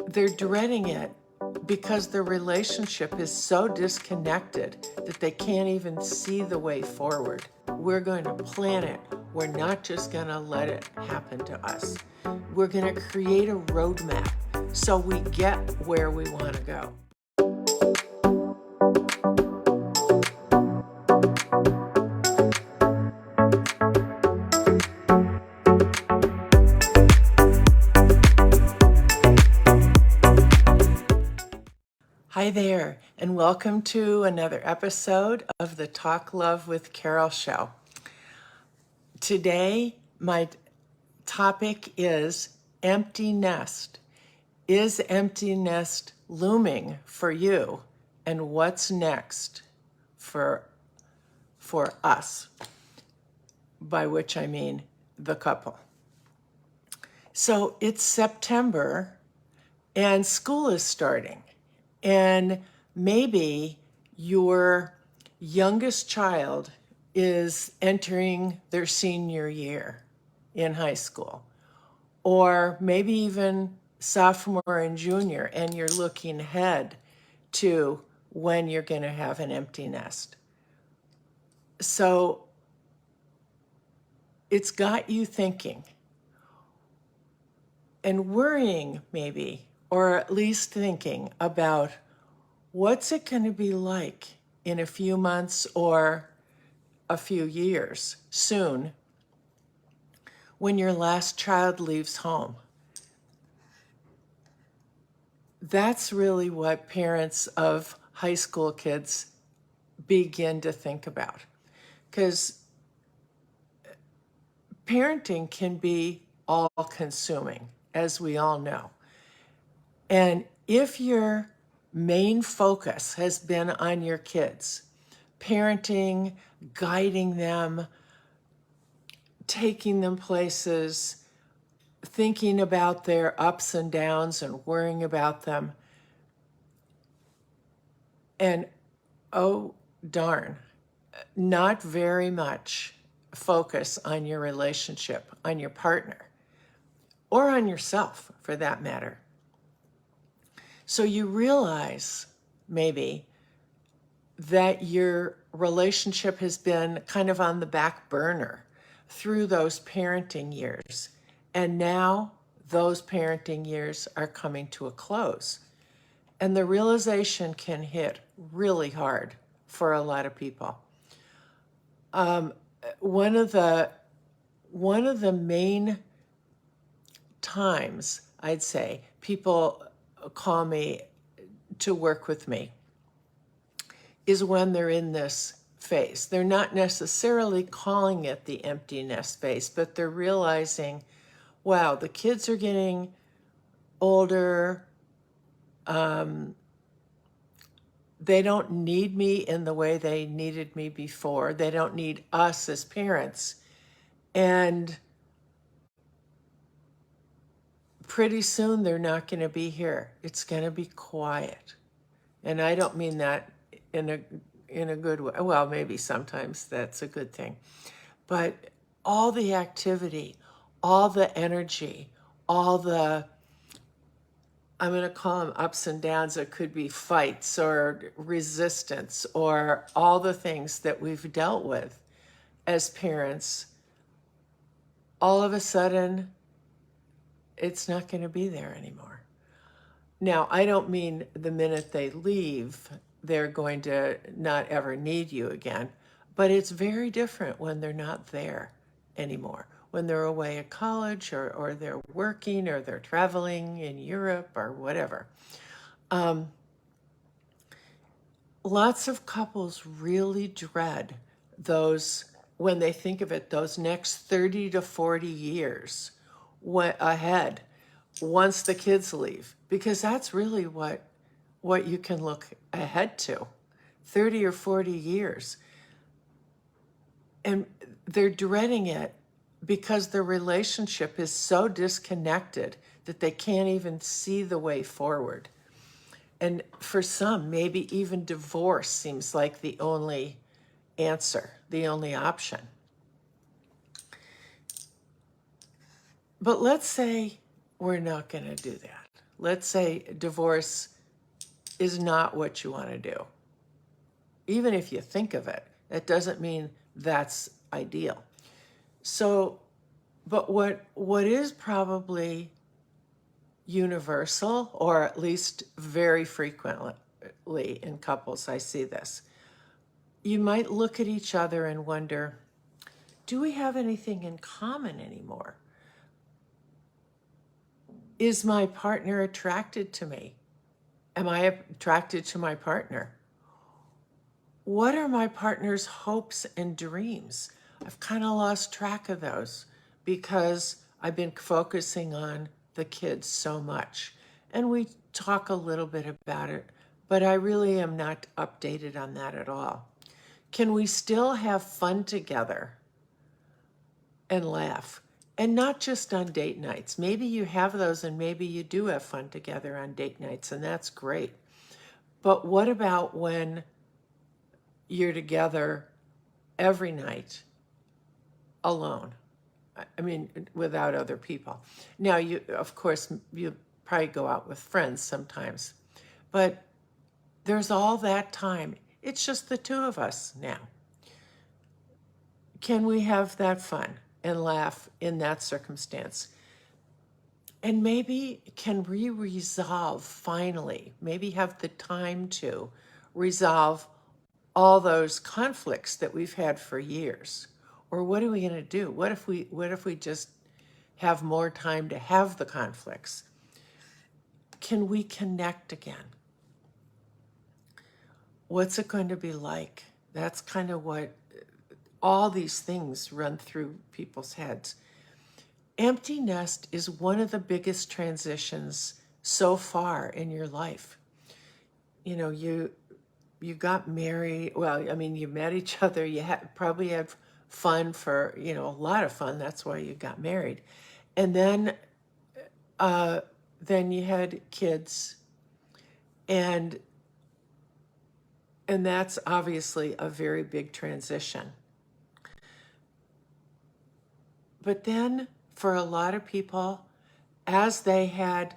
they're dreading it because their relationship is so disconnected that they can't even see the way forward. We're going to plan it. We're not just going to let it happen to us. We're going to create a roadmap so we get where we want to go. Hi there, and welcome to another episode of the Talk Love with Carol show. Today, my topic is empty nest. Is empty nest looming for you? And what's next for us? By which I mean the couple. So it's September and school is starting. And maybe your youngest child is entering their senior year in high school, or maybe even sophomore and junior, and you're looking ahead to when you're going to have an empty nest. So it's got you thinking and worrying maybe, or at least thinking about what's it going to be like in a few months or a few years soon when your last child leaves home. That's really what parents of high school kids begin to think about, because parenting can be all-consuming, as we all know. And if your main focus has been on your kids, parenting, guiding them, taking them places, thinking about their ups and downs and worrying about them, and oh darn, not very much focus on your relationship, on your partner, or on yourself for that matter. So you realize maybe that your relationship has been kind of on the back burner through those parenting years. And now those parenting years are coming to a close. And the realization can hit really hard for a lot of people. One of the main times, I'd say, people call me to work with me is when they're in this phase. They're not necessarily calling it the empty nest phase, but they're realizing, wow, the kids are getting older. They don't need me in the way they needed me before. They don't need us as parents. And pretty soon they're not going to be here. It's going to be quiet. And I don't mean that in a good way. Well, maybe sometimes that's a good thing. But all the activity, all the energy, all the, I'm going to call them ups and downs. It could be fights or resistance or all the things that we've dealt with as parents. All of a sudden, it's not going to be there anymore. Now, I don't mean the minute they leave, they're going to not ever need you again, but it's very different when they're not there anymore. When they're away at college or they're working or they're traveling in Europe or whatever. Lots of couples really dread those, when they think of it, those next 30 to 40 years ahead once the kids leave, because that's really what you can look ahead to, 30 or 40 years. And they're dreading it because their relationship is so disconnected that they can't even see the way forward. And for some, maybe even divorce seems like the only answer, the only option. But let's say we're not going to do that. let's say divorce is not what you want to do. Even if you think of it, it doesn't mean that's ideal. So, but what is probably universal, or at least very frequently in couples, I see this. You might look at each other and wonder, do we have anything in common anymore? Is my partner attracted to me? Am I attracted to my partner? What are my partner's hopes and dreams? I've kind of lost track of those because I've been focusing on the kids so much. And we talk a little bit about it, but I really am not updated on that at all. Can we still have fun together and laugh? And not just on date nights. Maybe you have those and maybe you do have fun together on date nights, and that's great. But what about when you're together every night alone? I mean, without other people. Now, you, of course, you probably go out with friends sometimes, but there's all that time. It's just the two of us now. Can we have that fun and laugh in that circumstance? And maybe can we resolve finally, maybe have the time to resolve all those conflicts that we've had for years? Or what are we going to do? What if we just have more time to have the conflicts? Can we connect again? What's it going to be like? That's kind of what all these things run through people's heads. Empty nest is one of the biggest transitions so far in your life. You know, you got married. Well, I mean, you met each other. You probably had fun for, a lot of fun. That's why you got married. And then you had kids, and that's obviously a very big transition. But then for a lot of people, as they had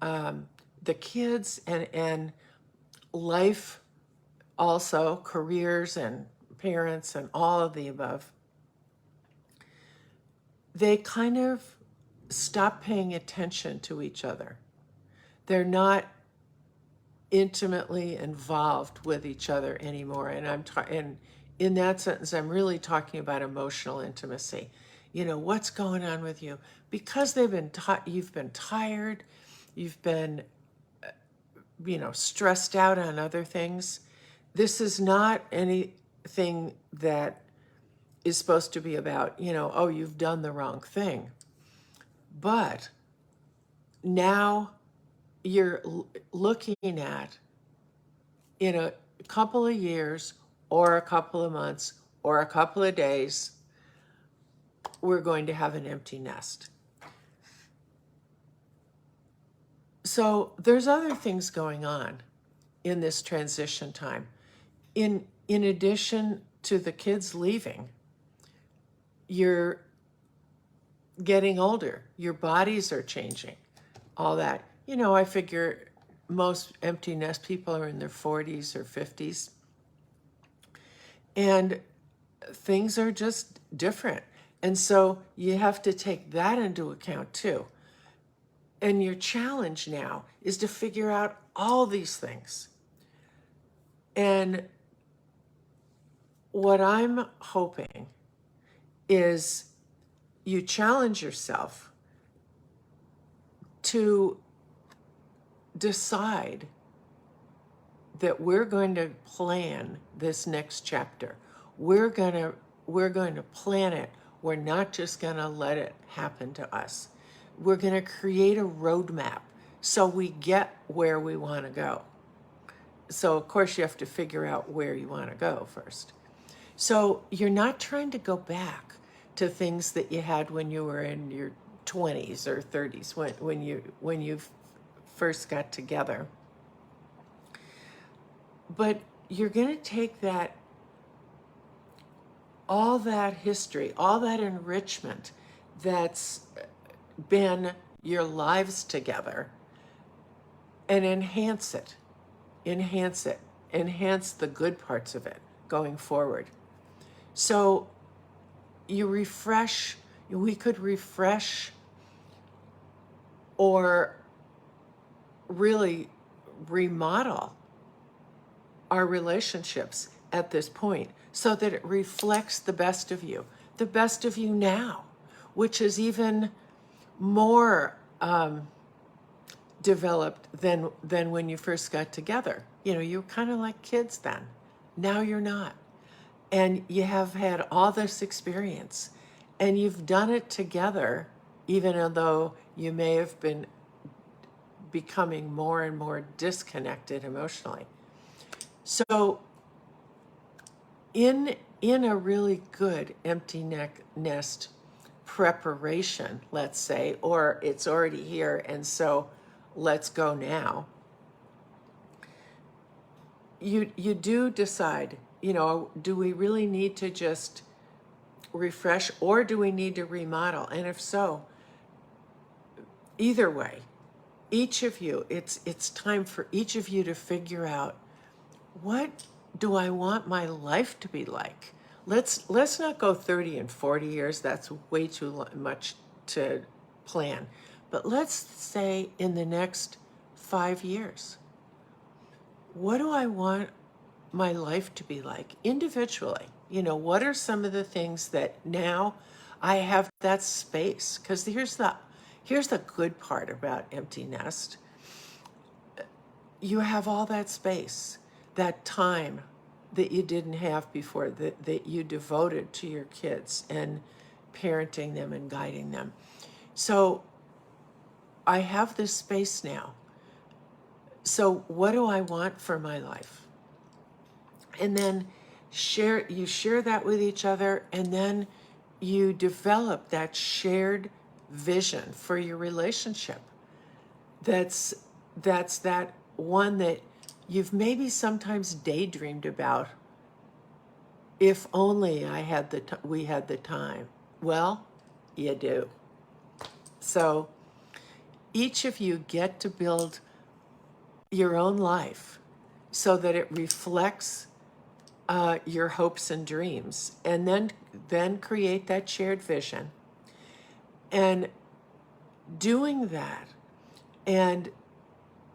the kids and life, also careers and parents and all of the above, they kind of stop paying attention to each other. They're not intimately involved with each other anymore. And and in that sentence, I'm really talking about emotional intimacy. What's going on with you? Because you've been tired, you've been, stressed out on other things. This is not anything that is supposed to be about, oh, you've done the wrong thing. But now you're looking at, in a couple of years or a couple of months or a couple of days, we're going to have an empty nest. So there's other things going on in this transition time. In addition to the kids leaving, you're getting older. Your bodies are changing, all that. I figure most empty nest people are in their 40s or 50s. And things are just different. And so you have to take that into account too. And your challenge now is to figure out all these things. And what I'm hoping is you challenge yourself to decide that we're going to plan this next chapter. We're going to plan it. We're not just going to let it happen to us. We're going to create a roadmap so we get where we want to go. So, of course, you have to figure out where you want to go first. So you're not trying to go back to things that you had when you were in your 20s or 30s, when you first got together. But you're going to take all that history, all that enrichment that's been your lives together, and enhance it, enhance it, enhance the good parts of it going forward. So you refresh, we could refresh or really remodel our relationships at this point so that it reflects the best of you now, which is even more developed than when you first got together. You know, you were kind of like kids then. Now you're not. And you have had all this experience and you've done it together, even though you may have been becoming more and more disconnected emotionally. So in a really good empty nest preparation, let's say, or it's already here and so let's go now, you do decide, you know, do we really need to just refresh or do we need to remodel? And if so, either way, each of you, it's time for each of you to figure out, what do I want my life to be like? Let's not go 30 and 40 years. That's way too much to plan. But let's say in the next 5 years, what do I want my life to be like individually? You know, what are some of the things that now I have that space? Because here's the good part about empty nest. You have all that space, that time that you didn't have before, that you devoted to your kids and parenting them and guiding them. So I have this space now. So what do I want for my life? And then you share that with each other, and then you develop that shared vision for your relationship. That's that one that you've maybe sometimes daydreamed about. If only we had the time. Well, you do. So each of you get to build your own life so that it reflects your hopes and dreams, and then create that shared vision. And doing that and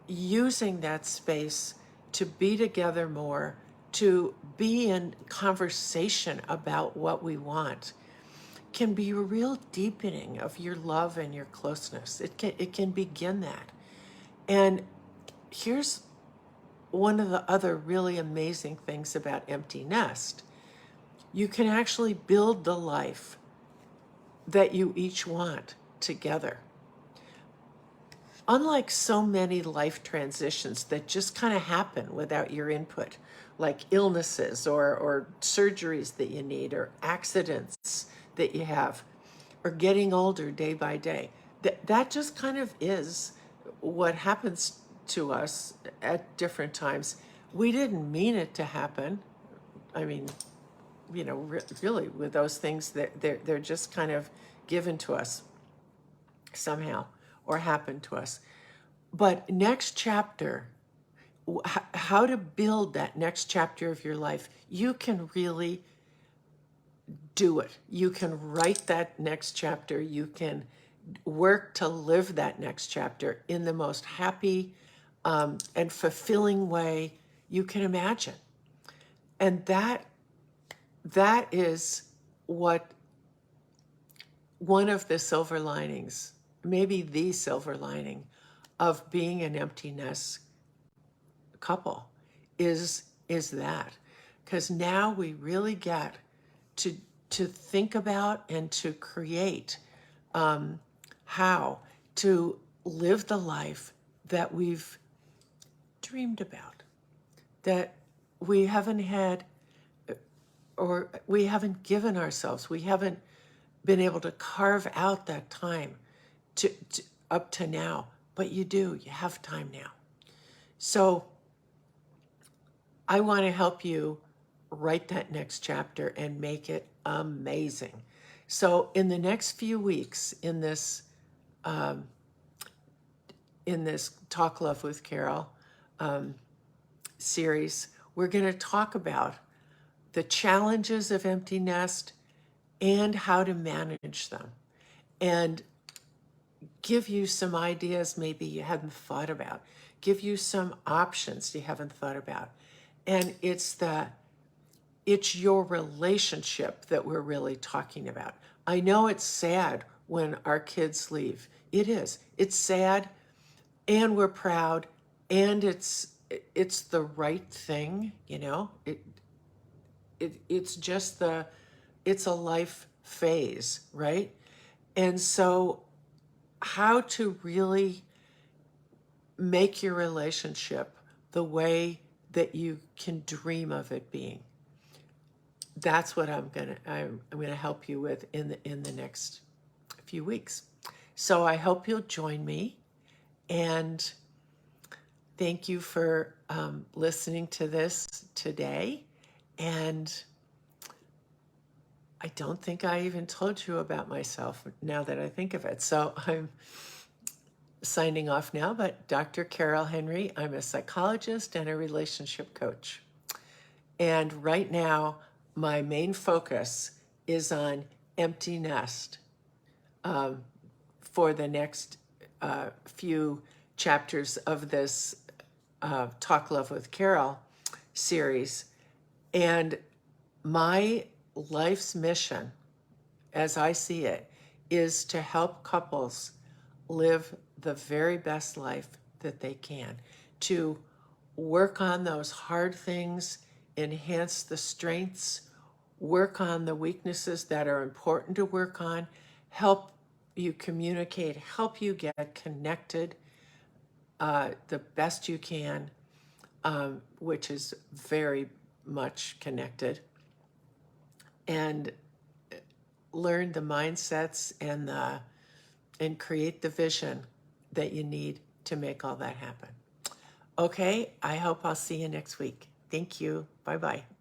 using that space to be together more, to be in conversation about what we want, can be a real deepening of your love and your closeness. It can begin that. And here's one of the other really amazing things about empty nest. You can actually build the life that you each want together. Unlike so many life transitions that just kind of happen without your input, like illnesses or surgeries that you need or accidents that you have, or getting older day by day, that just kind of is what happens to us at different times. We didn't mean it to happen. I mean, you know, really with those things, they're just kind of given to us somehow or happen to us. But next chapter, how to build that next chapter of your life, you can really do it. You can write that next chapter. You can work to live that next chapter in the most happy and fulfilling way you can imagine. And that is what one of the silver linings, maybe the silver lining of being an empty nest couple is that. Because now we really get to think about and to create how to live the life that we've dreamed about, that we haven't had, or we haven't given ourselves, we haven't been able to carve out that time to up to now. But you do, you have time now. So I want to help you write that next chapter and make it amazing. So in the next few weeks in this in this Talk Love with Carol series, we're going to talk about the challenges of empty nest and how to manage them, and give you some ideas maybe you hadn't thought about, give you some options you haven't thought about. And it's your relationship that we're really talking about. I know it's sad when our kids leave. It is. It's sad, and we're proud, and it's the right thing, you know. It's just it's a life phase, right? And so how to really make your relationship the way that you can dream of it being. That's what I'm gonna help you with in the next few weeks. So I hope you'll join me, and thank you for listening to this today. And I don't think I even told you about myself now that I think of it. So I'm signing off now, but Dr. Carol Henry, I'm a psychologist and a relationship coach. And right now, my main focus is on empty nest for the next few chapters of this Talk Love with Carol series. And my life's mission, as I see it, is to help couples live the very best life that they can, to work on those hard things, enhance the strengths, work on the weaknesses that are important to work on, help you communicate, help you get connected the best you can, which is very much connected, and learn the mindsets and create the vision that you need to make all that happen. Okay, I hope I'll see you next week. Thank you. Bye-bye.